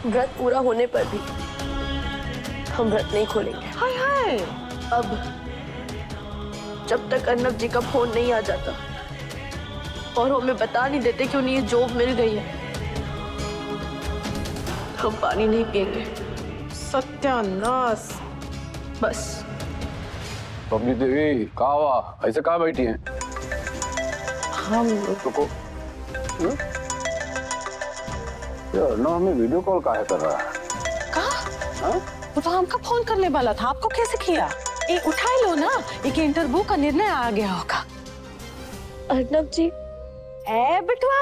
व्रत पूरा होने पर भी हम व्रत नहीं खोलेंगे। हाय हाय। अब जब तक अर्नब जी का फोन नहीं आ जाता और हमें बता नहीं देते कि उन्हें ये जॉब मिल गई है, हम पानी नहीं पिएंगे। सत्यानाश। बस। बबली देवी कहाँ हुआ? ऐसे कहाँ बैठी हैं? हम रुको। यार ना हमें वीडियो कॉल काहे कर रहा है? कहा? वो तो हमका फोन करने वाला था, आपको कैसे किया? ये उठा लो ना, एक इंटरव्यू का निर्णय आ गया होगा। अर्नब जी। ए बिटवा,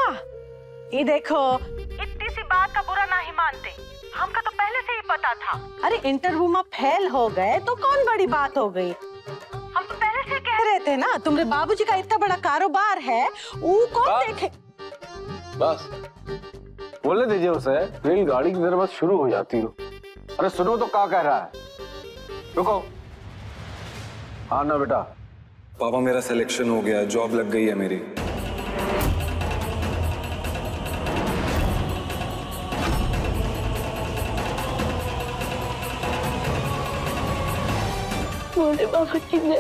ये देखो, इतनी सी बात का बुरा नहीं मानते, हमका तो पहले से ही पता था। अरे इंटरव्यू में फेल हो गए तो कौन बड़ी बात हो गई? हम तो पहले से कह रहे थे ना, तुम्हारे बाबूजी का इतना बड़ा कारोबार है, वो कौन देखे? बस बोलने दीजिए उसे, रेलगाड़ी की तरह बस शुरू हो जाती हो। अरे सुनो तो क्या कह रहा है? रुको। हाँ ना बेटा। पापा मेरा सिलेक्शन हो गया, जॉब लग गई है मेरी। बोले बाबा की जय।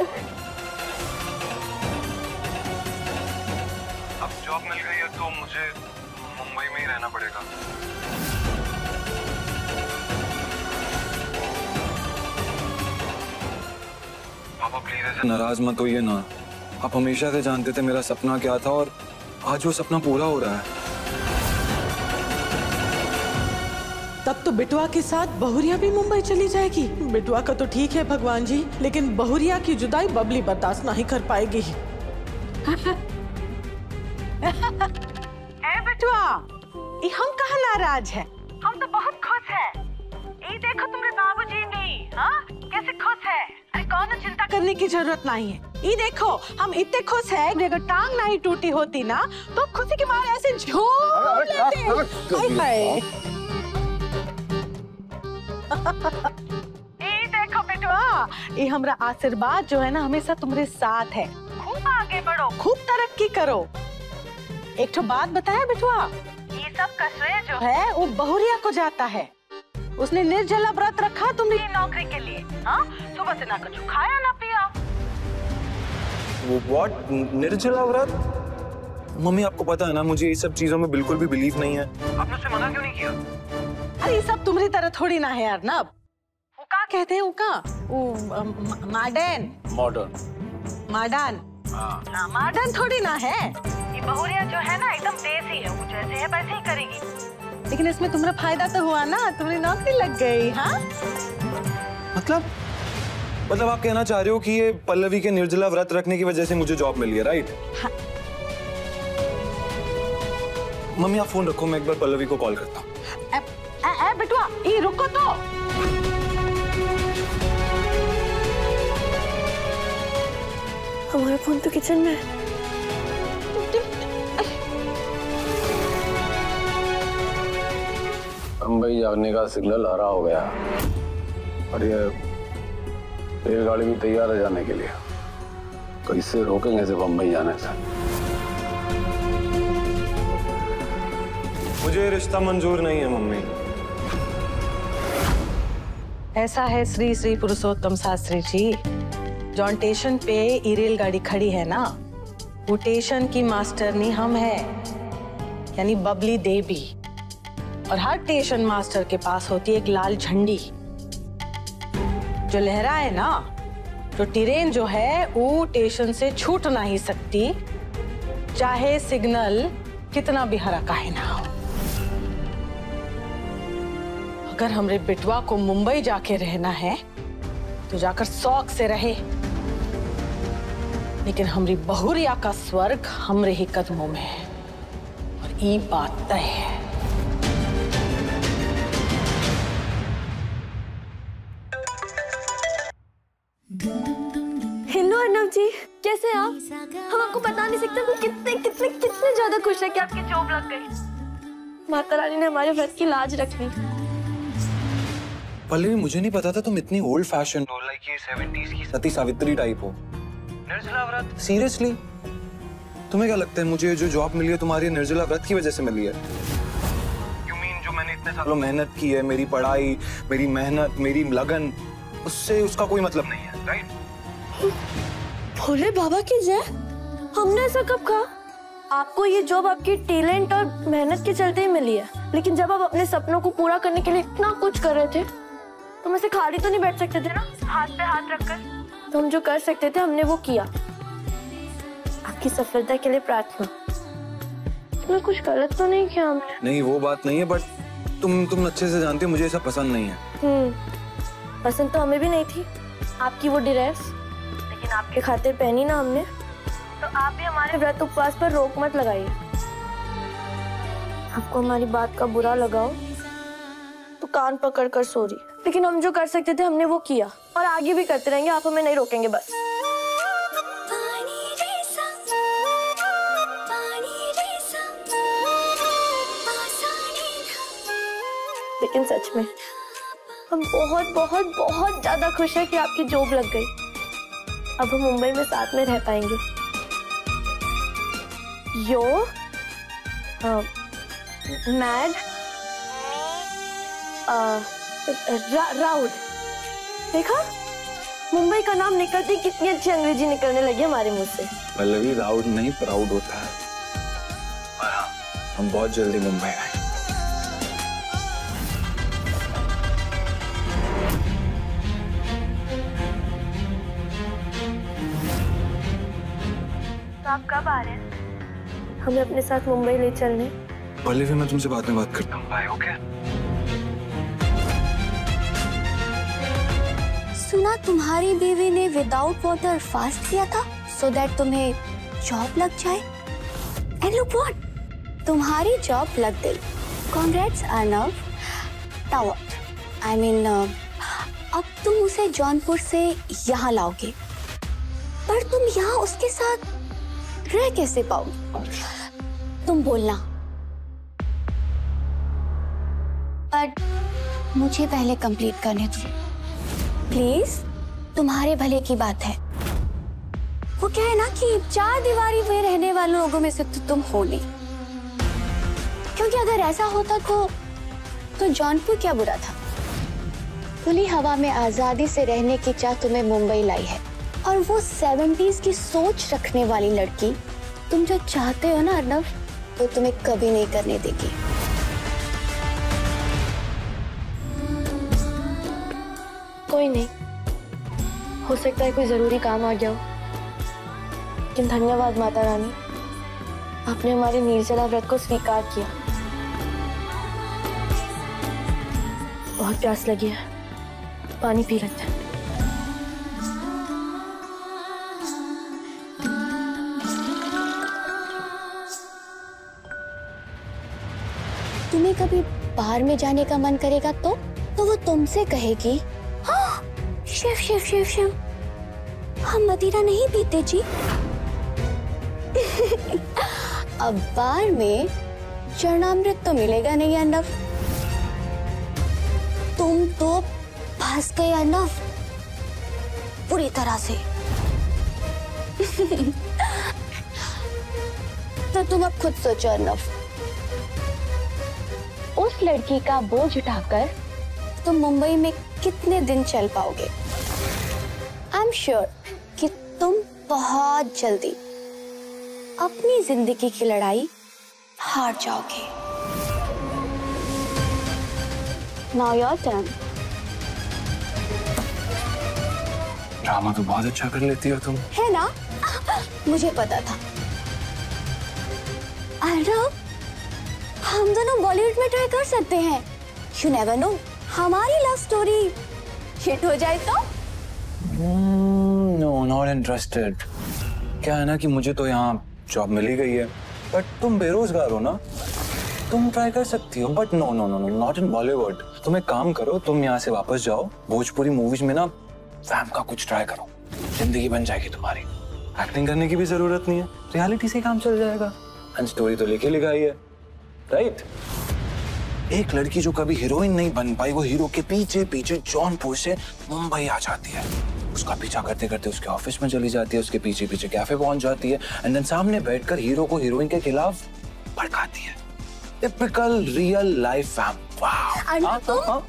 अब जॉब मिल गई है तो मुझे मुंबई में ही रहना पड़ेगा। पापा प्लीज ऐसे नाराज मत होइए ना, आप हमेशा से जानते थे मेरा सपना क्या था और आज वो सपना पूरा हो रहा है। तब तो बिटवा के साथ बहुरिया भी मुंबई चली जाएगी। बिटवा का तो ठीक है भगवान जी, लेकिन बहुरिया की जुदाई बबली बर्दाश्त नहीं कर पाएगी। ए बिटवा, ये हम कहाँ नाराज है? हम तो बहुत खुश है। ये देखो तुम्हारे बाबूजी भी, हाँ कैसे खुश है। अरे कौन चिंता करने की जरूरत नहीं है। ये देखो हम इतने खुश है कि अगर टांग नहीं टूटी होती ना तो खुशी के मारे ऐसे झूम लेते। ये देखो बेटवा, ये हमारा आशीर्वाद जो है ना हमेशा तुम्हारे साथ है। खूब आगे बढ़ो, खूब तरक्की करो। एक तो बात बताया बेटवा, ये सब का श्रेय जो है वो बहुरिया को जाता है। उसने निर्जला व्रत रखा तुम्हारी नौकरी के लिए। हाँ, सुबह से ना कुछ खाया ना पिया। वो व्हाट? निर्जला व्रत? मम्मी आपको पता है ना, मुझे ये सब चीजों में बिल्कुल भी बिलीव नहीं है। आपने उससे मना क्यों नहीं किया? अरे ये सब तुम्हारी तरह थोड़ी ना है अर्नब। वो क्या कहते हैं? वो मॉडर्न मॉडर्न मॉडर्न थोड़ी ना है। ये बहुरिया जो है ना एकदम देसी है, वो जैसे है वैसे ही करेगी। लेकिन इसमें तुम्हारा फायदा तो हुआ ना, तुम्हारी नौकरी लग गई। हाँ मतलब आप कहना चाह रहे हो कि ये पल्लवी के निर्जला व्रत रखने की वजह से मुझे जॉब मिल गया, राइट? हाँ। मम्मी आप फोन रखो, मैं एक बार पल्लवी को कॉल करता हूँ। बेटवा ये रुको तो। हमारा फोन तो किचन में है। मुंबई जाने का सिग्नल हरा हो गया और ये रेलगाड़ी भी तैयार है जाने के लिए। कैसे रोकेंगे इसे बम्बई जाने से? मुझे रिश्ता मंजूर नहीं है मम्मी। ऐसा है श्री श्री पुरुषोत्तम शास्त्री जी, जॉन स्टेशन पे ये रेलगाड़ी खड़ी है ना, वो स्टेशन की मास्टरनी हम है, यानी बबली देवी। और हर स्टेशन मास्टर के पास होती है एक लाल झंडी जो लहराए ना, तो ट्रेन जो है वो स्टेशन से छूट नहीं सकती, चाहे सिग्नल कितना भी हरा काहे ना हो। अगर हमरे बिटवा को मुंबई जाके रहना है तो जाकर शौक से रहे, लेकिन हमरी बहुरिया का स्वर्ग हमरे ही कदमों में है और ये बात तय है। हेलो अर्नब जी, कैसे हैं आप? हम आपको बता नहीं सकते हम कितने कितने कितने ज्यादा खुश है कि आपकी जॉब लग गई। माता रानी ने हमारे व्रत की लाज रख ली। पल्लवी मुझे नहीं पता था तुम इतनी ओल्ड फैशन हो, लाइक ये 70s की सती सावित्री टाइप हो। निर्जला व्रत? सीरियसली? तुम्हें क्या लगता है मुझे जो जॉब मिली है तुम्हारी निर्जला व्रत की वजह से मिली है? You mean जो मैंने इतने सालों मेहनत की है, मेरी पढ़ाई, मेरी मेहनत, मेरी लगन, उससे उसका कोई मतलब नहीं है, राइट? भोले बाबा की जय, हमने ऐसा कब कहा? आपको ये जॉब आपकी टैलेंट और मेहनत के चलते ही मिली है, लेकिन जब आप अपने सपनों को पूरा करने के लिए इतना कुछ कर रहे थे तो हम ऐसे खाली तो नहीं बैठ सकते थे ना, हाथ पे हाथ रखकर। तो हम जो कर सकते थे हमने वो किया। आपकी सफलता के लिए प्रार्थना। मैं कुछ गलत तो नहीं किया हमने? नहीं, वो बात नहीं है, बट तुम अच्छे से जानते हो मुझे ऐसा पसंद नहीं है। पसंद तो हमें भी नहीं थी आपकी वो ड्रेस, लेकिन आपके खातिर पहनी ना हमने, तो आप भी हमारे व्रत उपवास पर रोक मत लगाइए। आपको हमारी बात का बुरा लगाओ तो कान पकड़ कर सॉरी, लेकिन हम जो कर सकते थे हमने वो किया और आगे भी करते रहेंगे। आप हमें नहीं रोकेंगे बस। लेकिन सच में हम बहुत बहुत बहुत ज्यादा खुश हैं कि आपकी जॉब लग गई। अब हम मुंबई में साथ में रह पाएंगे। यो मैड राउड, देखा मुंबई का नाम निकलते ही कितनी अच्छी अंग्रेजी निकलने लगी हमारे मुंह से। पल्लवी, राउड नहीं प्राउड होता है। और हाँ, हम बहुत जल्दी मुंबई आए। तो आप कब आ रहे हैं? हमें अपने साथ मुंबई ले चलने। पल्लवी, मैं तुमसे बाद में बात करता हूँ। बाय। ओके। सुना तुम्हारी बीवी ने विदाउट वाटर फास्ट किया था सो दैट तुम्हें जॉब लग जाए। एंड लुक व्हाट, तुम्हारी जॉब लग गई। Congrats Arnav. Now what? I mean अब तुम उसे जौनपुर से यहाँ लाओगे, पर तुम यहाँ उसके साथ रह कैसे पाओगे? तुम बोलना। बट मुझे पहले कंप्लीट करने दो प्लीज, तुम्हारे भले की बात है। वो क्या है ना कि चार दीवारी में रहने वाले लोगों में से तो तुम हो नहीं, क्योंकि अगर ऐसा होता तो जौनपुर क्या बुरा था। खुली हवा में आजादी से रहने की चाह तुम्हें मुंबई लाई है, और वो 70s की सोच रखने वाली लड़की तुम जो चाहते हो ना अर्नव, तो तुम्हें कभी नहीं करने देगी। कोई नहीं, हो सकता है कोई जरूरी काम आ गया हो, लेकिन धन्यवाद माता रानी, आपने हमारे निर्जला व्रत को स्वीकार किया। बहुत प्यास लगी है, पानी पी लेते हैं। तुम्हें कभी बाहर में जाने का मन करेगा तो वो तुमसे कहेगी, हाँ शिव शिव शिव शिव, हम मदिरा नहीं पीते जी। अब बार में चरणामृत तो मिलेगा नहीं अर्नव, तुम तो फंस गए अर्नव पूरी तरह से। तो तुम अब खुद सोचो अर्नव, उस लड़की का बोझ उठाकर तुम मुंबई में कितने दिन चल पाओगे? आई एम श्योर कि तुम बहुत जल्दी अपनी जिंदगी की लड़ाई हार जाओगे। Now your turn. ड्रामा तो बहुत अच्छा कर लेती हो तुम। है ना? मुझे पता था। अर्नव, हम दोनों बॉलीवुड में ट्राई कर सकते हैं। यू नेवर नो, हमारी लव स्टोरी हिट हो जाए तो? No, not interested. क्या है ना कि मुझे तो यहाँ जॉब मिल ही गई है, बट तुम बेरोजगार हो ना, तुम ट्राई कर सकती हो, but no no no no, not in Bollywood. तुम एक काम करो, तुम यहाँ से वापस जाओ, भोजपुरी मूवीज में ना फैम का कुछ ट्राई करो, जिंदगी बन जाएगी तुम्हारी। एक्टिंग करने की भी जरूरत नहीं है, रियलिटी से काम चल जाएगा। एंड स्टोरी तो लिखी लिखाई है, राइट? एक लड़की जो कभी हीरोइन नहीं बन पाई, वो हीरो के पीछे पीछे जौनपुर से मुंबई आ जाती है, उसका पीछा करते करते उसके ऑफिस में चली जाती है, उसके पीछे पीछे कैफे पहुंच जाती है, एंड देन सामने बैठकर हीरो को हीरोइन के खिलाफ भड़काती है। Typical real life fam. वाह, अर्नब तुम?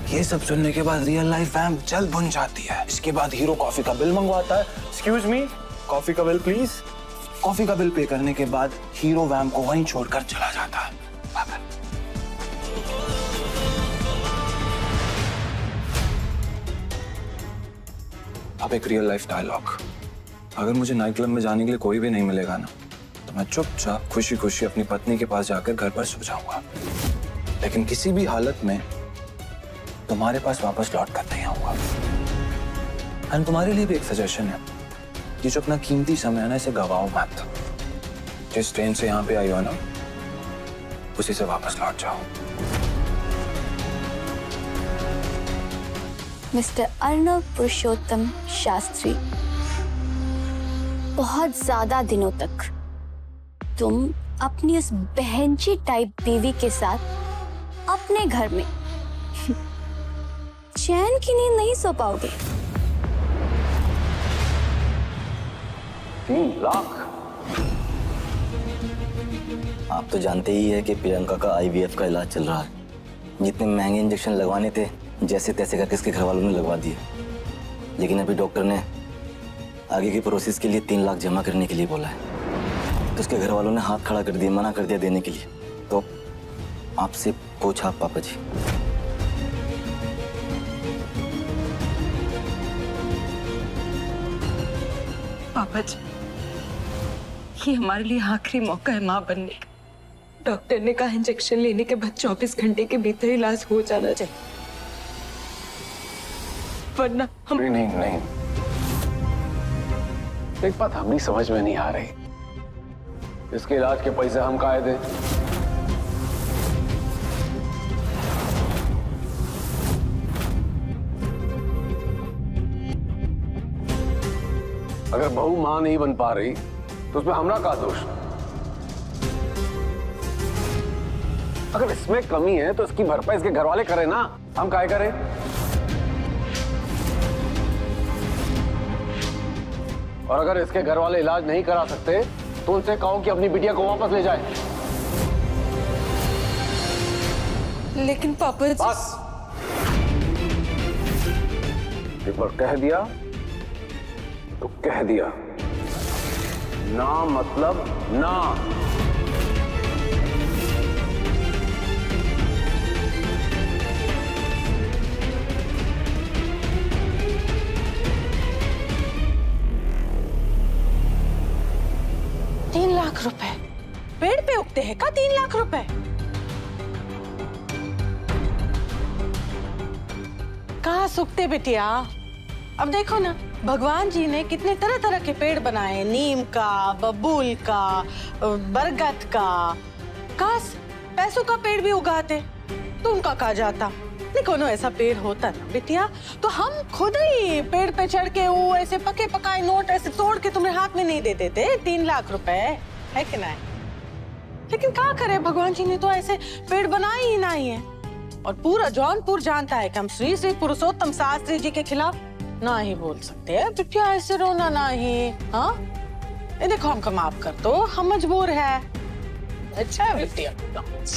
ये सब सुनने के बाद रियल लाइफ वैम जल्द बुन जाती है। इसके बाद हीरो कॉफी का बिल मंगवाता है। एक्सक्यूज मी, कॉफी का बिल प्लीज। कॉफी का बिल पे करने के बाद हीरो वैम को वहीं छोड़कर चला जाता है। अब एक रियल लाइफ डायलॉग। अगर मुझे नाइट क्लब में जाने के लिए कोई भी नहीं मिलेगा ना, तो मैं चुपचाप खुशी खुशी अपनी पत्नी के पास जाकर घर पर सो जाऊंगा, लेकिन किसी भी हालत में तुम्हारे पास वापस लौट कर नहीं आऊंगा। एंड तुम्हारे लिए भी एक सजेशन है कि जो अपना कीमती समय है ना, इसे गवाओ मत। जिस ट्रेन से यहाँ पे आई हो ना, उसी से वापस लौट जाओ। मिस्टर अर्नब पुरुषोत्तम शास्त्री, बहुत ज्यादा दिनों तक तुम अपनी उस बहनची टाइप बीवी के साथ अपने घर में चैन की नींद नहीं सो पाओगे। 3 लाख? आप तो जानते ही है कि प्रियंका का IVF का इलाज चल रहा है। जितने महंगे इंजेक्शन लगवाने थे जैसे तैसे करके इसके घर वालों ने लगवा दिए, लेकिन अभी डॉक्टर ने आगे की प्रोसेस के लिए 3 लाख जमा करने के लिए बोला है। तो उसके घर वालों ने हाथ खड़ा कर दिया, मना कर दिया देने के लिए। तो आपसे पूछा पापा जी। पापा जी, ये हमारे लिए आखिरी मौका है माँ बनने का। डॉक्टर ने कहा इंजेक्शन लेने के बाद 24 घंटे के भीतर इलाज हो जाना चाहिए, वरना हम नहीं। एक बात हमें समझ में नहीं आ रही, इसके इलाज के पैसे हम काहे दें? अगर बहू मां नहीं बन पा रही तो उसमें हमारा क्या दोष? अगर इसमें कमी है तो इसकी भरपाई इसके घर वाले करें ना, हम काहे करें? और अगर इसके घर वाले इलाज नहीं करा सकते तो उनसे कहो कि अपनी बिटिया को वापस ले जाए। लेकिन पापा जी। बस, एक बार कह दिया तो कह दिया, ना मतलब ना। ₹3 लाख? पेड़ पे उगते हैं का 3 लाख रुपए? कहाँ सूखते बिटिया? अब देखो ना, भगवान जी ने कितने तरह तरह के पेड़ बनाए, नीम का, बबूल का, बरगद का। काश पैसों का पेड़ भी उगाते तो उनका कहा जाता। देखो ना, ऐसा पेड़ होता ना बिटिया, तो हम खुद ही पेड़ पे चढ़ के वो ऐसे पके पकाए नोट ऐसे तोड़ के तुम्हें हाथ में नहीं दे देते। 3 लाख रुपए है कि नहीं? लेकिन क्या करे, भगवान जी ने तो ऐसे पेड़ बनाए ही नहीं है। और पूरा जौनपुर जानता है कि हम श्री श्री पुरुषोत्तम शास्त्री जी के खिलाफ ना ही बोल सकते हैं। बिटिया ऐसे रोना नहीं। हाँ, ये देखो हमको माफ कर दो, हम मजबूर है। अच्छा है बिटिया, बच।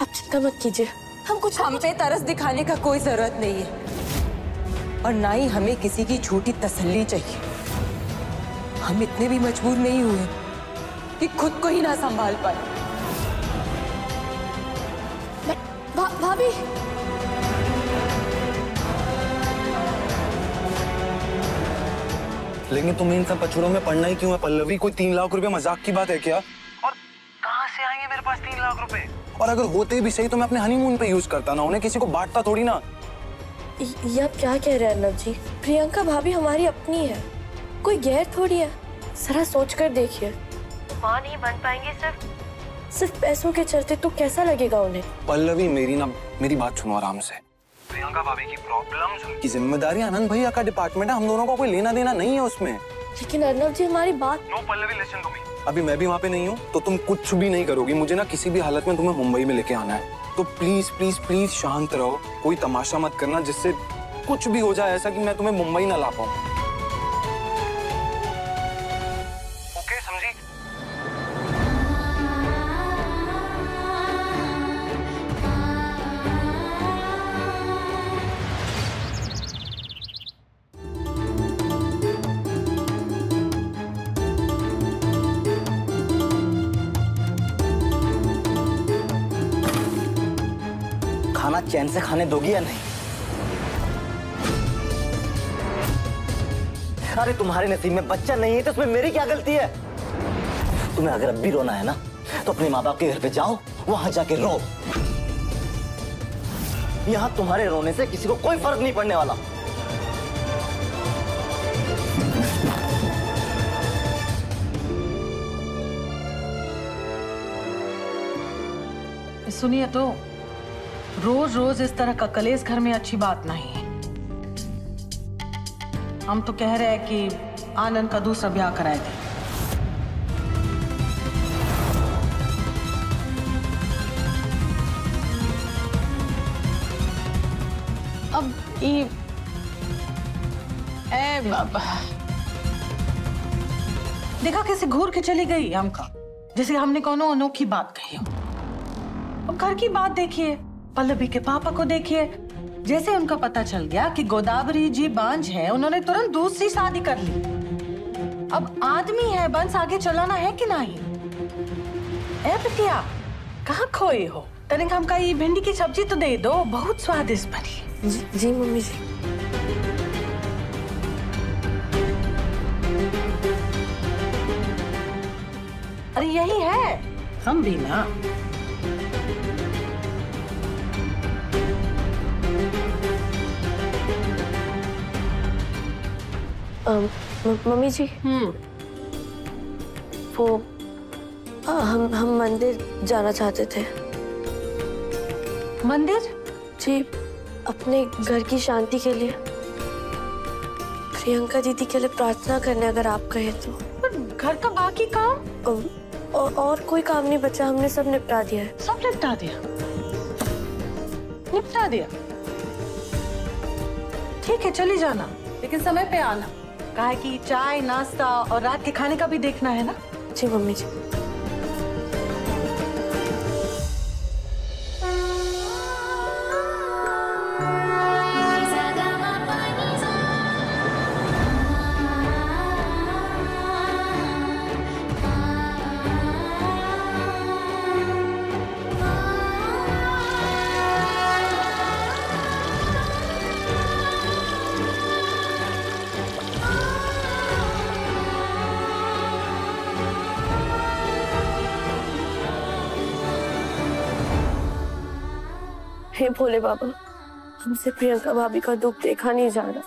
आप चिंता मत कीजिए, हम पे तरस दिखाने का कोई जरूरत नहीं है, और ना ही हमें किसी की झूठी तसल्ली चाहिए। हम इतने भी मजबूर नहीं हुए कि खुद को ही ना संभाल पाए। भाभी, लेकिन तुम्हें इन सब पछड़ों में पड़ना ही क्यों है पल्लवी? कोई 3 लाख रुपए मजाक की बात है क्या? और कहाँ से आएंगे मेरे पास 3 लाख रुपए? और अगर होते भी सही तो मैं अपने हनीमून पे यूज करता ना, उन्हें किसी को बांटता थोड़ी ना। ये आप क्या कह रहे हैं अर्नब जी? प्रियंका भाभी हमारी अपनी है, कोई गैर थोड़ी है। जरा सोच कर देखिए, माँ नहीं बन पाएंगे सिर्फ पैसों के चलते, तो कैसा लगेगा उन्हें? पल्लवी मेरी बात सुनो आराम से। प्रियंका भाभी की प्रॉब्लम्स, उनकी जिम्मेदारी आनंद भैया का डिपार्टमेंट है, हम दोनों का कोई लेना देना नहीं है उसमें। लेकिन अर्नब जी हमारी बात। No Pallavi, listen to me. अभी मैं भी वहाँ पे नहीं हूँ, तो तुम कुछ भी नहीं करोगी। मुझे ना किसी भी हालत में तुम्हें मुंबई में लेके आना है। तो प्लीज प्लीज प्लीज शांत रहो, कोई तमाशा मत करना जिससे कुछ भी हो जाए ऐसा कि मैं तुम्हें मुंबई ना ला पाऊँ। ओके, समझी? खाना चैन से खाने दोगी या नहीं? अरे तुम्हारे नसीब में बच्चा नहीं है तो उसमें मेरी क्या गलती है? तुम्हें अगर अब भी रोना है ना तो अपने माँ बाप के घर पे जाओ, वहां जाके रो। यहां तुम्हारे रोने से किसी को कोई फर्क नहीं पड़ने वाला। सुनिए तो, रोज रोज इस तरह का कलेश घर में अच्छी बात नहीं है। हम तो कह रहे हैं कि आनंद का दूसरा ब्याह कराए थे। अब ये देखा कैसे घूर के चली गई हमका, जैसे हमने कोनो अनोखी बात कही हो। अब घर की बात देखिए, पल्लवी के पापा को देखिए, जैसे उनका पता चल गया कि गोदावरी जी बांझ है, उन्होंने तुरंत दूसरी शादी कर ली। अब आदमी है, बंस आगे चलाना है कि नहीं? ए बिटिया, कहाँ खोए हो? तनिक हमका ये भिंडी की सब्जी तो दे दो, बहुत स्वादिष्ट बनी। जी मम्मी जी। अरे यही है, हम भी ना। मम्मी जी, वो हम मंदिर जाना चाहते थे। मंदिर? जी, अपने घर की शांति के लिए, प्रियंका दीदी के लिए प्रार्थना करने, अगर आप कहें तो। पर घर का बाकी काम? और कोई काम नहीं बचा, हमने सब निपटा दिया है। सब निपटा दिया? निपटा दिया? ठीक है, चली जाना, लेकिन समय पे आना। कहा कि चाय, नाश्ता और रात के खाने का भी देखना है ना। जी मम्मी जी। हे भोले बाबा, हमसे प्रियंका भाभी का दुख देखा नहीं जा रहा।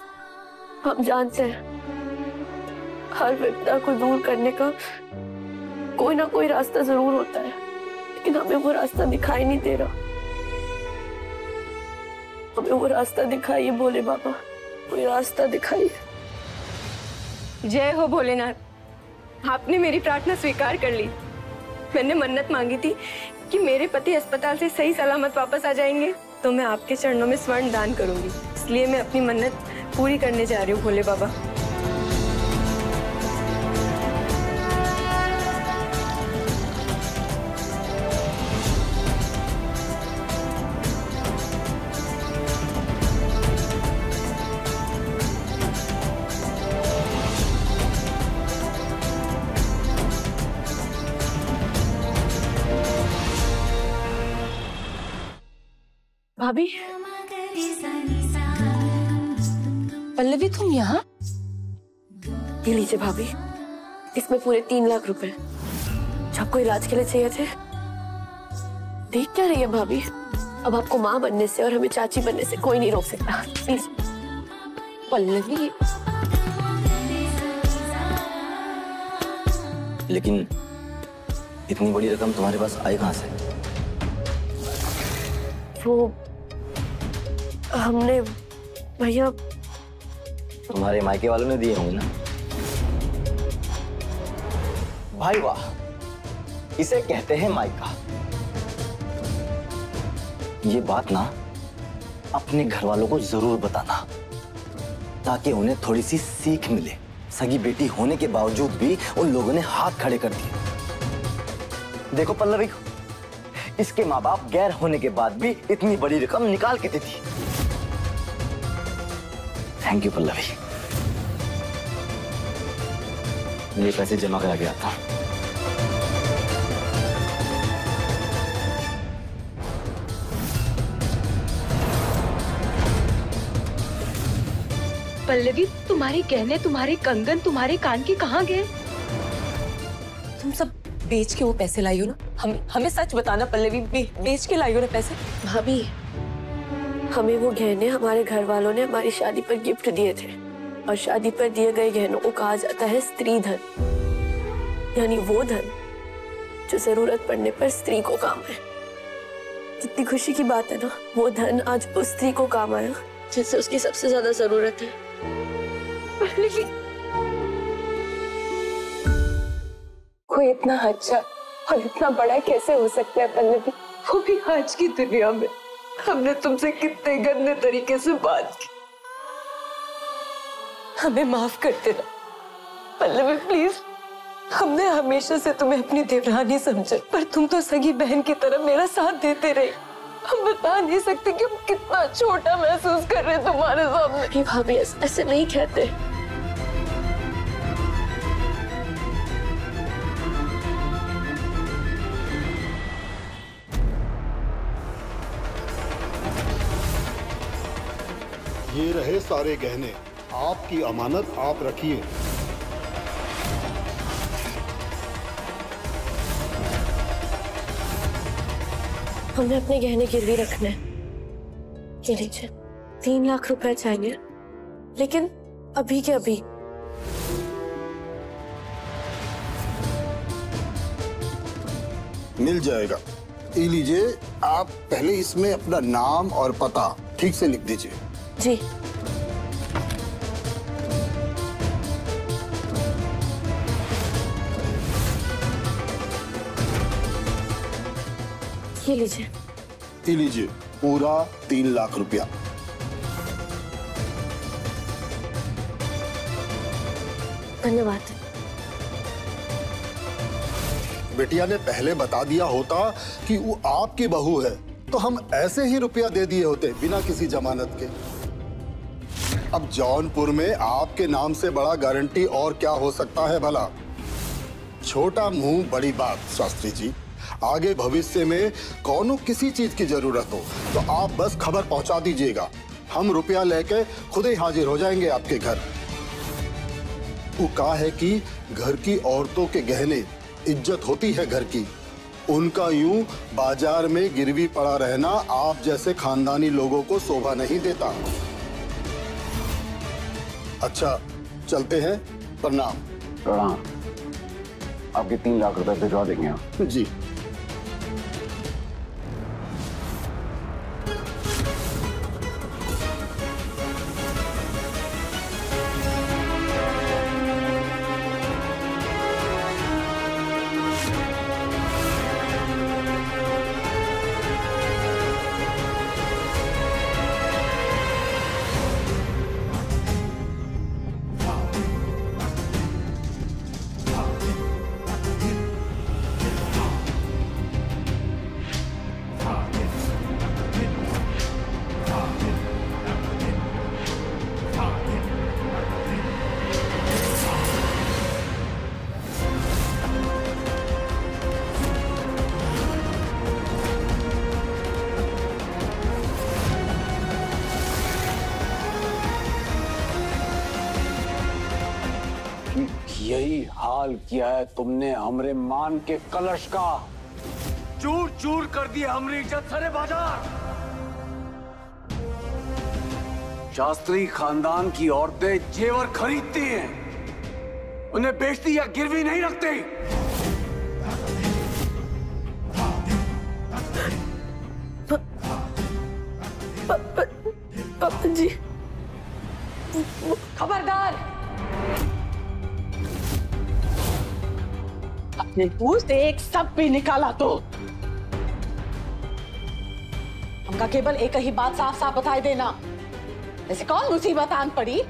हम जानते हैं हर विपदा को दूर करने का कोई ना कोई रास्ता जरूर होता है, लेकिन हमें वो रास्ता दिखाई नहीं दे रहा। हमें वो रास्ता दिखाइए भोले बाबा, कोई रास्ता दिखाइए। जय हो भोलेनाथ, आपने मेरी प्रार्थना स्वीकार कर ली। मैंने मन्नत मांगी थी कि मेरे पति अस्पताल से सही सलामत वापस आ जाएंगे तो मैं आपके चरणों में स्वर्ण दान करूंगी। इसलिए मैं अपनी मन्नत पूरी करने जा रही हूँ भोले बाबा। भाभी, पल्लवी तुम यहाँ? ये लीजिए भाभी, इसमें पूरे 3 लाख रुपए जो आपको इलाज के लिए चाहिए थे। देख क्या रही है भाभी, अब आपको माँ बनने से और हमें चाची बनने से कोई नहीं रोक सकता। प्लीज पल्लवी। लेकिन इतनी बड़ी रकम तुम्हारे पास आई कहाँ से? वो हमने, भैया तुम्हारे मायके वालों ने दिए होंगे ना? भाई वाह, इसे कहते हैं मायका। ये बात ना अपने घर वालों को जरूर बताना, ताकि उन्हें थोड़ी सी सीख मिले। सगी बेटी होने के बावजूद भी उन लोगों ने हाथ खड़े कर दिए। देखो पल्लवी, इसके माँ बाप गैर होने के बाद भी इतनी बड़ी रकम निकाल के देती। थैंक यू पल्लवी, मेरे पैसे जमा करा के आता हूं। पल्लवी, तुम्हारे गहने, तुम्हारे कंगन, तुम्हारे कान के कहाँ गए? तुम सब बेच के वो पैसे लाई हो ना? हमें सच बताना पल्लवी, बेच के लाई हो ना पैसे? भाभी, हमें वो गहने हमारे घर वालों ने हमारी शादी पर गिफ्ट दिए थे, और शादी पर दिए गए गहनों को कहा जाता है स्त्री धन, यानी वो धन जो जरूरत पड़ने पर स्त्री को काम है। कितनी खुशी की बात है ना, वो धन आज उस स्त्री को काम आया जिससे उसकी सबसे ज्यादा जरूरत है। कोई इतना अच्छा और इतना बड़ा कैसे हो सकता है पल्लवी? वो भी आज की दुनिया में। हमने तुमसे कितने गंदे तरीके से बात की। हमें माफ कर देना पल्लवी, प्लीज। हमने हमेशा से तुम्हें अपनी देवरानी समझा, पर तुम तो सगी बहन की तरह मेरा साथ देते रहे। हम बता नहीं सकते कि हम कितना छोटा महसूस कर रहे हैं तुम्हारे सामने। नहीं भाभी, ऐसे नहीं कहते। ये रहे सारे गहने, आपकी अमानत आप रखिए। हमने अपने गहने गिरवी रखने। ये लीजिए, 3 लाख रुपए चाहिए, लेकिन अभी के अभी। मिल जाएगा। ये लीजिए, आप पहले इसमें अपना नाम और पता ठीक से लिख दीजिए। जी। ये लीजिए। ये लीजिए, पूरा 3 लाख रुपया। धन्यवाद। बेटिया ने पहले बता दिया होता कि वो आपकी बहू है, तो हम ऐसे ही रुपया दे दिए होते बिना किसी जमानत के। अब जौनपुर में आपके नाम से बड़ा गारंटी और क्या हो सकता है भला? छोटा मुंह बड़ी बात शास्त्री जी। आगे भविष्य में कौनो किसी चीज की जरूरत हो तो आप बस खबर पहुंचा दीजिएगा, हम रुपया लेके खुद ही हाजिर हो जाएंगे आपके घर। वो कहा है कि घर की औरतों के गहने इज्जत होती है घर की, उनका यूं बाजार में गिरवी पड़ा रहना आप जैसे खानदानी लोगों को शोभा नहीं देता। अच्छा चलते हैं, प्रणाम। प्रणाम। आपके 3 लाख रुपए भिजवा देंगे हम। जी। यही हाल किया है तुमने हमरे मान के कलश का। चूर चूर कर दिए हमारी इज्जत सारे बाजार। शास्त्री खानदान की औरतें जेवर खरीदती हैं, उन्हें बेचती या गिरवी नहीं रखती। पापा जी, खबरदार! अपने मुंह से एक सब भी निकाला तो हमका केवल एक ही बात साफ साफ बताई देना, ऐसे कौन मुसीबत आन पड़ी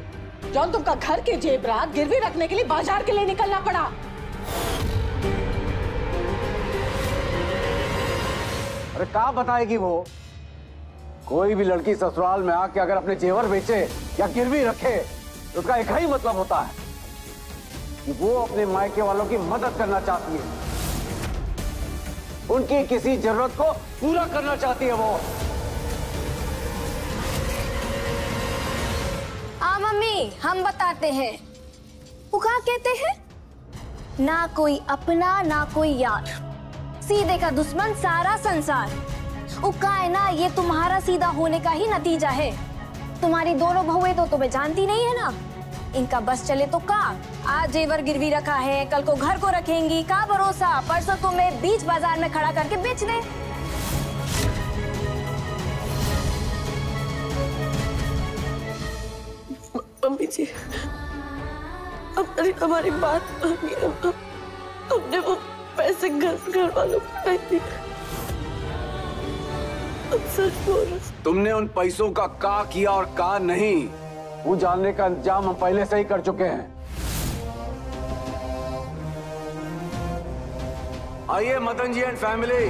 जो तुमका घर के जेवरात गिरवी रखने के लिए बाजार के लिए निकलना पड़ा? अरे क्या बताएगी वो? कोई भी लड़की ससुराल में आके अगर अपने जेवर बेचे या गिरवी रखे तो उसका एक ही मतलब होता है कि वो अपने मायके वालों की मदद करना चाहती है, उनकी किसी जरूरत को पूरा करना चाहती है वो। मम्मी हम बताते हैं। वो क्या कहते हैं? ना कोई अपना ना कोई यार, सीधे का दुश्मन सारा संसार। वो क्या है ना, ये तुम्हारा सीधा होने का ही नतीजा है। तुम्हारी दोनों बहुएं तो तुम्हें जानती नहीं है ना, इनका बस चले तो का आज जेवर गिरवी रखा है, कल को घर को रखेंगी, का भरोसा परसों को मैं बीच बाजार में खड़ा करके बेच दे। मम्मी जी अब हमारी बात मानिए, हमने वो पैसे घर वालों को नहीं दिए। सच बोल रहे। तुमने उन पैसों का का किया और का नहीं, वो जानने का इंतजाम हम पहले से ही कर चुके हैं। आइए मदन जी एंड फैमिली,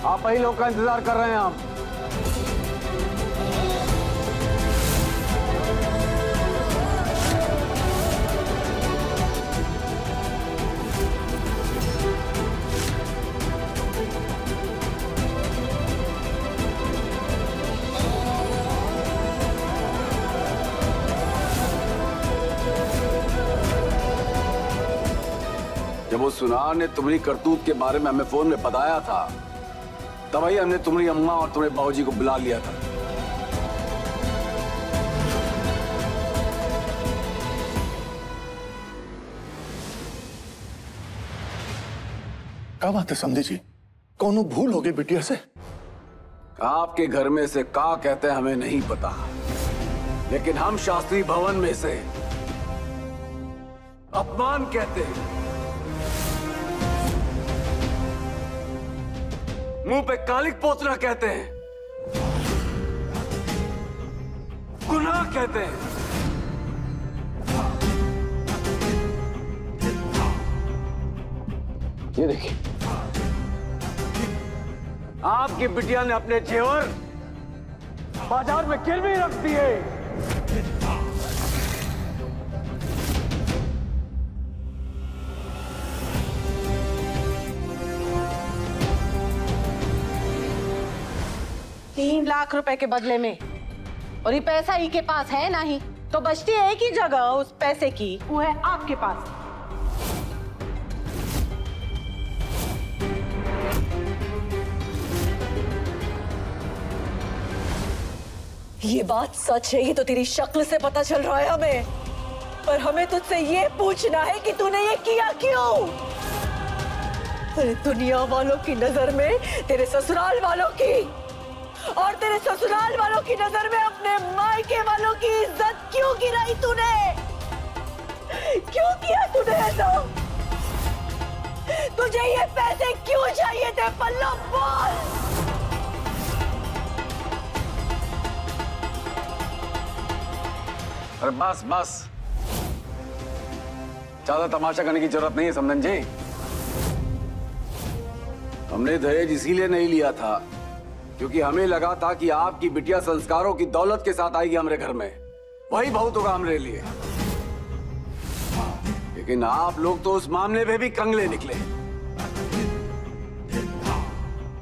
आप ही लोग का इंतजार कर रहे हैं हम। जब वो सुनार ने तुम्हारी करतूत के बारे में हमें फोन में बताया था, तब ही हमने तुम्हारी अम्मा और तुम्हारे बाबूजी को बुला लिया था। क्या बात है समझी जी, कौन भूल हो गई बिटिया से? आपके घर में से का कहते हैं हमें नहीं पता, लेकिन हम शास्त्री भवन में से अपमान कहते हैं, मुंह पे कालिक पोतना कहते हैं, गुनाह कहते हैं। ये देखिए, आपकी बिटिया ने अपने जेवर बाजार में गिरवी रख दिए। ₹3 लाख के बदले में, और ये पैसा ही के पास है नहीं, तो बचती है एक ही जगह उस पैसे की, वो है आपके पास। ये बात सच है, ये तो तेरी शक्ल से पता चल रहा है हमें, पर हमें तुझसे ये पूछना है कि तूने ये किया क्यों? अरे दुनिया वालों की नजर में, तेरे ससुराल वालों की और तेरे ससुराल वालों की नजर में अपने मायके वालों की इज्जत क्यों गिराई तूने? क्यों किया तूने ऐसा? तुझे ये पैसे क्यों चाहिए थे पल्लव, बोल। अरे बस बस, ज्यादा तमाशा करने की जरूरत नहीं है समधन जी। हमने दहेज इसीलिए नहीं लिया था क्योंकि हमें लगा था कि आपकी बिटिया संस्कारों की दौलत के साथ आएगी हमारे घर में, वही बहुत होगा हमारे लिए। लेकिन आप लोग तो उस मामले में भी कंगले निकले।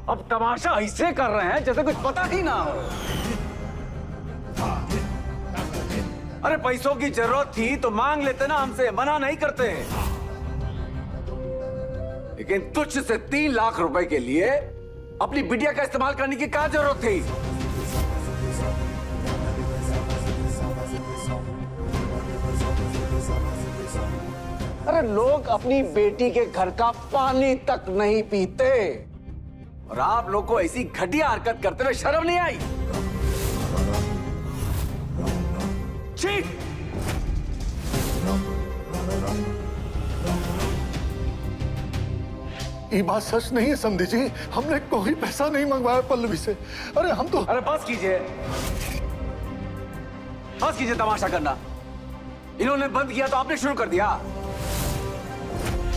अब तमाशा ऐसे कर रहे हैं जैसे कुछ पता ही ना हो। अरे पैसों की जरूरत थी तो मांग लेते ना हमसे, मना नहीं करते। लेकिन तुच्छ से 3 लाख रुपए के लिए अपनी बिटिया का इस्तेमाल करने की क्या जरूरत थी? अरे लोग अपनी बेटी के घर का पानी तक नहीं पीते, और आप लोग को ऐसी घटिया हरकत करते हुए शर्म नहीं आई? छी! ये बात सच नहीं है समधी जी, हमने कोई पैसा नहीं मंगवाया पल्लवी से। अरे हम तो अरे बस कीजिए, बस कीजिए तमाशा करना। इन्होंने बंद किया तो आपने शुरू कर दिया।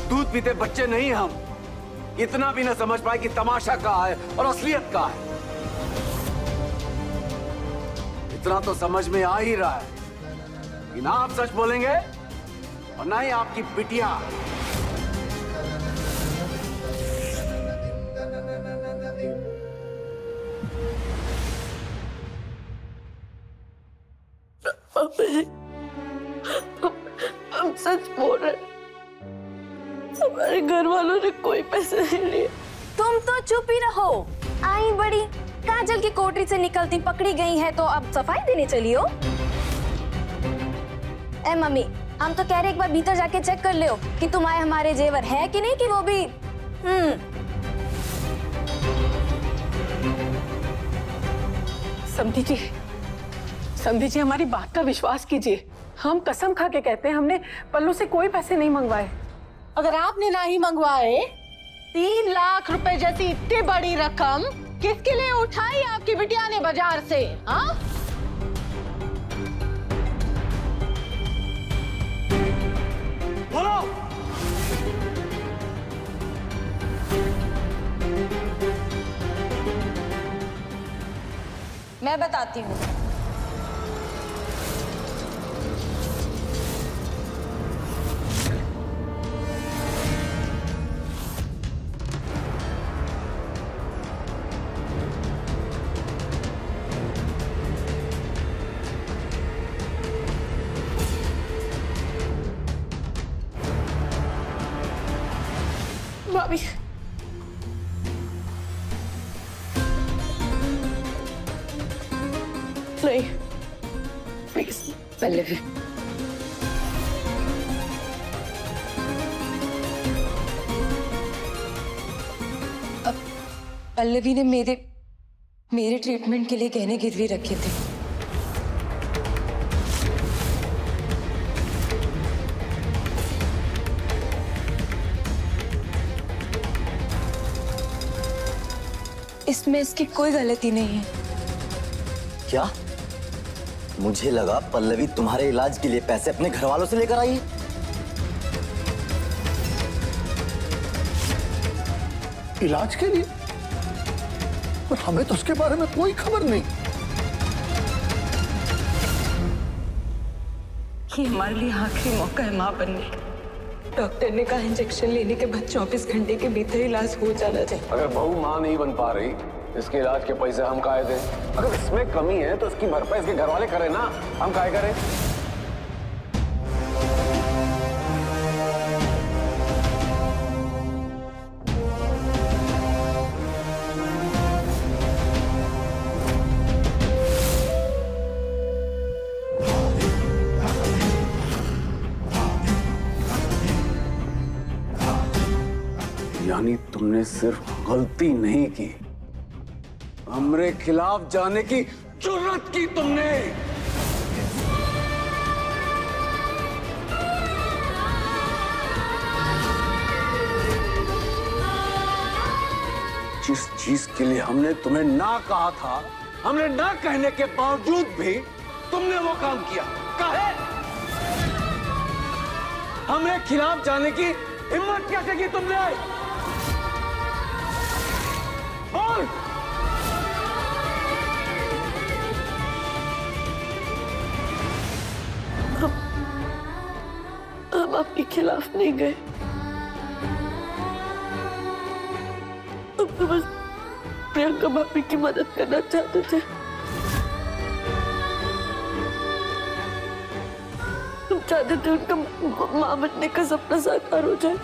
दूध पीते बच्चे नहीं हम, इतना भी ना समझ पाए कि तमाशा कहाँ है और असलियत कहाँ है। इतना तो समझ में आ ही रहा है कि ना आप सच बोलेंगे और ना ही आपकी बिटिया। हम सच बोल रहे, हमारे घर वालों ने कोई पैसे नहीं लिए। तुम तो चुप ही रहो। आई बड़ी काजल की कोठरी से निकलती पकड़ी गई है तो अब सफाई देने चली हो। ए मम्मी, हम तो कह रहे एक बार भीतर जाके चेक कर लियो कि तुम्हारे हमारे जेवर है कि नहीं, कि वो भी समधी जी हमारी बात का विश्वास कीजिए। हम कसम खा के कहते हैं हमने पल्लू से कोई पैसे नहीं मंगवाए। अगर आपने ना ही मंगवाए, 3 लाख रुपए जैसी इतनी बड़ी रकम किसके लिए उठाई आपकी बिटिया ने बाजार से? हाँ, बोलो। मैं बताती हूँ। भाभी, नहीं प्लीज पल्लवी, अब पल्लवी ने मेरे ट्रीटमेंट के लिए गहने गिरवी रखे थे। इसमें इसकी कोई गलती नहीं है। क्या? मुझे लगा पल्लवी तुम्हारे इलाज के लिए पैसे अपने घर वालों से लेकर आई है। इलाज के लिए? पर हमें तो उसके बारे में कोई खबर नहीं। ये हमारे लिए आखिरी मौका है माँ बनने का। डॉक्टर ने कहा इंजेक्शन लेने के बाद 24 घंटे के भीतर इलाज हो जाना चाहिए। अगर बहू माँ नहीं बन पा रही, इसके इलाज के पैसे हम काहे दें? अगर इसमें कमी है तो इसकी भरपाई इसके घर वाले करें ना, हम काहे करें? यानी तुमने सिर्फ गलती नहीं की, हमरे खिलाफ जाने की जुर्रत की तुमने। जिस चीज के लिए हमने तुम्हें ना कहा था, हमने ना कहने के बावजूद भी तुमने वो काम किया। काहे? हमरे खिलाफ जाने की हिम्मत कैसे की तुमने? बोल। हम आपके खिलाफ नहीं गए, हम तो बस प्रियंका भाभी की मदद करना चाहते थे। हम चाहते थे उनका मां बनने का सपना साकार हो जाए।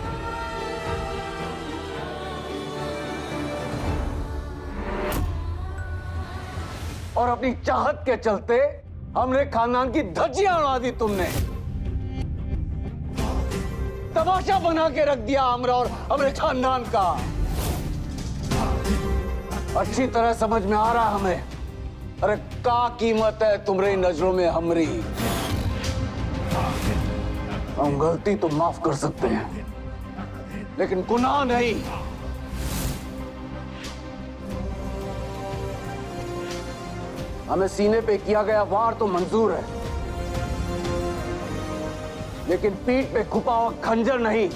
और अपनी चाहत के चलते हमने खानदान की धज्जियां उड़ा दी तुमने। तमाशा बना के रख दिया हमरा और हमारे खानदान का। अच्छी तरह समझ में आ रहा हमें। अरे क्या कीमत है तुम्हारी नजरों में हमरी। हम गलती तो माफ कर सकते हैं, लेकिन गुनाह नहीं। हमें सीने पे किया गया वार तो मंजूर है, लेकिन पीठ पे खुपा हुआ खंजर नहीं।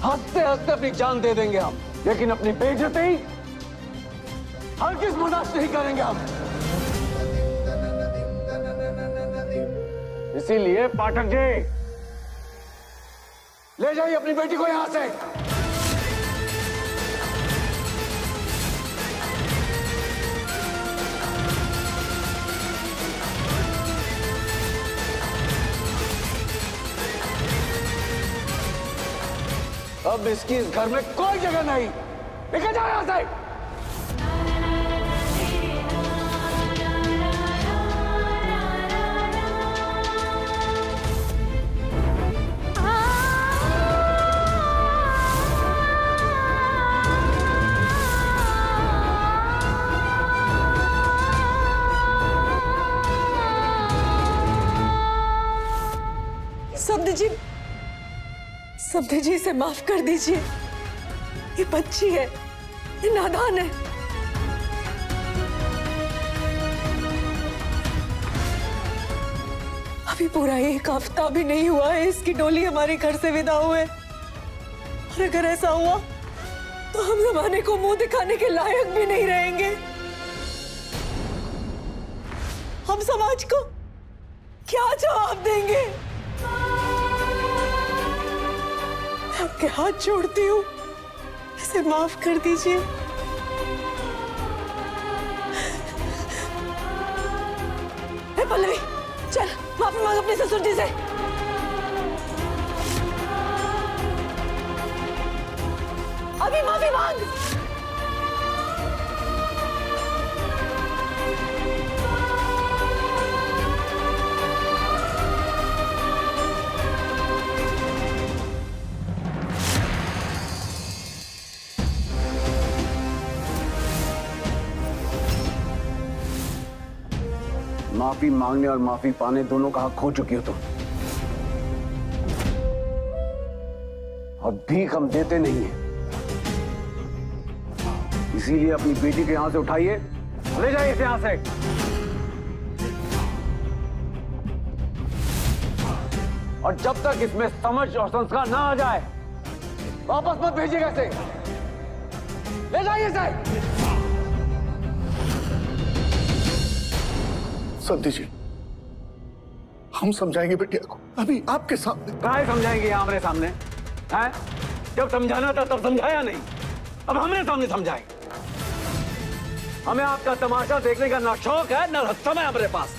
हंसते हंसते अपनी जान दे देंगे हम, लेकिन अपनी बेइज्जती हरगिज़ बर्दाश्त नहीं करेंगे हम। इसीलिए पाठक जी, ले जाइए अपनी बेटी को यहां से। अब इसकी इस घर में कोई जगह नहीं, लेकर जाओ यहां से। सब्दी जी इसे माफ कर दीजिए। ये बच्ची है, ये नादान है। अभी पूरा 1 हफ्ता भी नहीं हुआ है इसकी डोली हमारे घर से विदा हुए, और अगर ऐसा हुआ तो हम जमाने को मुंह दिखाने के लायक भी नहीं रहेंगे। हम समाज को क्या जवाब देंगे? आपके हाथ जोड़ती हूँ, इसे माफ कर दीजिए। पल्लवी, चल माफी मांग अपने ससुर जी से। अभी माफी मांग। माफी मांगने और माफी पाने दोनों का हक खो चुकी हो तुम, और भीख हम देते नहीं है। इसीलिए अपनी बेटी को यहां से उठाइए, ले जाइए इसे यहां से। और जब तक इसमें समझ और संस्कार ना आ जाए, वापस मत भेजिएगा इसे। ले जाइए इसे। संधि जी, हम समझाएंगे बिटिया को, अभी आपके सामने। क्या समझाएंगे आमने सामने? हैं? जब समझाना था तब समझाया नहीं, अब हमने सामने समझाएंगे। हमें आपका तमाशा देखने का ना शौक है ना समय हमारे पास।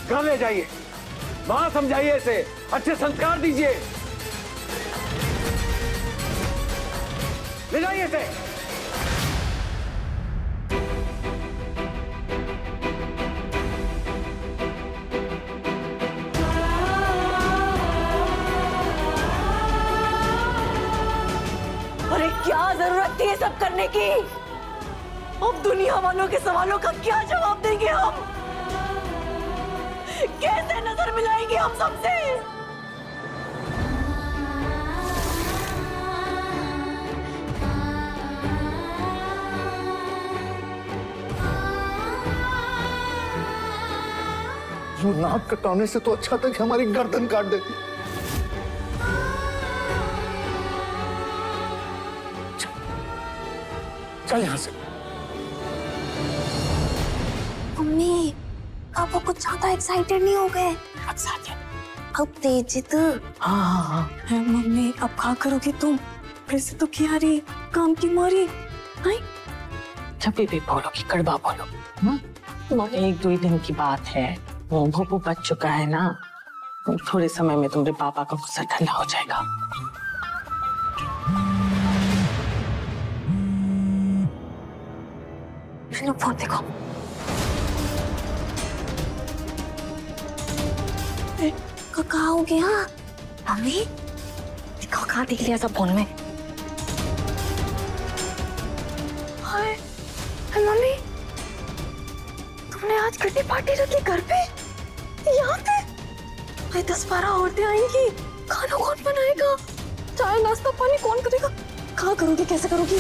घर ले जाइए, वहां समझाइए इसे, अच्छे संस्कार दीजिए। ले जाइए इसे। अरे क्या जरूरत थी ये सब करने की? अब दुनिया वालों के सवालों का क्या जवाब देंगे हम? कैसे नजर मिलाएंगे हम सबसे? यूं नाक कटाने से तो अच्छा था कि हमारी गर्दन काट देती। चल यहां से। मम्मी, पापा कुछ ज्यादा एक्साइटेड नहीं हो गए? अब तेजित। हाँ। मम्मी, अब क्या करोगी तुम? फिर से तो किया रही काम की मारी। नहीं, जब भी बोलोगी कड़वा बोलो। 1-2 दिन की बात है, वो भोपू बच चुका है ना, थोड़े समय में तुम्हारे पापा का गुस्सा ठंडा हो जाएगा। फोन देखो। कहाँ हो गया? मम्मी, कहाँ देख लिया सब फोन में? हाय, मम्मी, तुमने आज कितनी पार्टी रखी घर पे? यहाँ पे? भाई 10-12 औरतें आएंगी, खाना कौन बनाएगा? चाय नाश्ता पानी कौन करेगा? कहाँ करोगी, कैसे करोगी?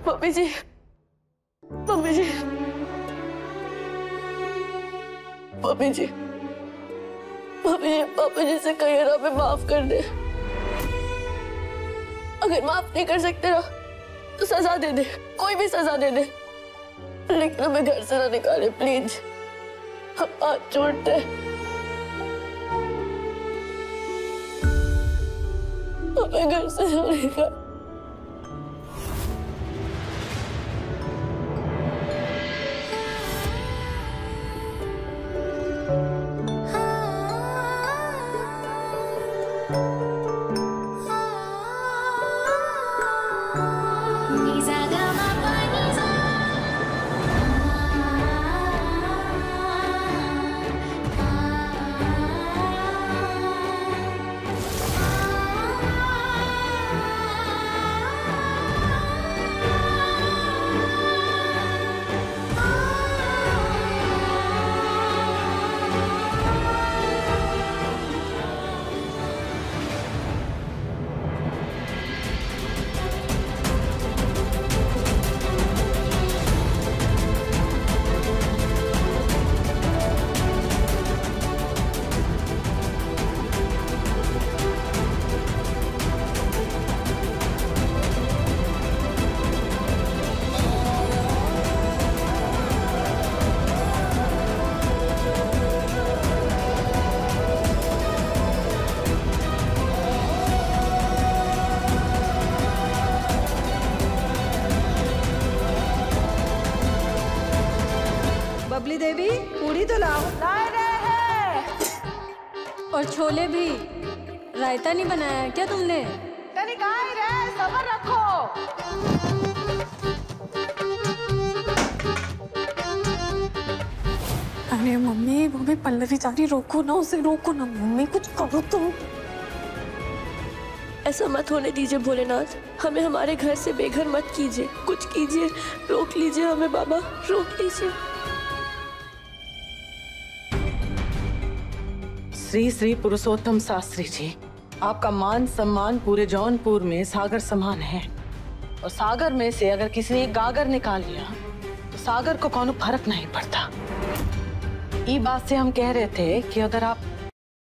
मम्मी जी, मम्मी जी, मम्मी जी, पापा जी से कहिए ना हमें माफ कर दे। अगर माफ नहीं कर सकते ना तो सजा दे दे, कोई भी सजा दे दे, लेकिन हमें घर से ना निकाले प्लीज। हम हाथ जोड़ते हैं, हमें घर से ना निकाले। बबली देवी, पूरी तो लाओ। लाए रहे हैं। और छोले भी। रायता नहीं बनाया क्या तुमने? तनिक आ ही रहे, सब्र रखो। अरे मम्मी, वो भी पल्लवी जा रही, रोको ना उसे, रोको ना मम्मी, कुछ करो तुम। ऐसा मत होने दीजिए भोलेनाथ, हमें हमारे घर से बेघर मत कीजिए, कुछ कीजिए, रोक लीजिए हमें बाबा, रोक लीजिए। श्री श्री पुरुषोत्तम शास्त्री जी, आपका मान सम्मान पूरे जौनपुर में सागर समान है, और सागर में से अगर किसी ने गागर निकाल लिया तो सागर को कोनो फर्क नहीं पड़ता। ये बात से हम कह रहे थे कि अगर आप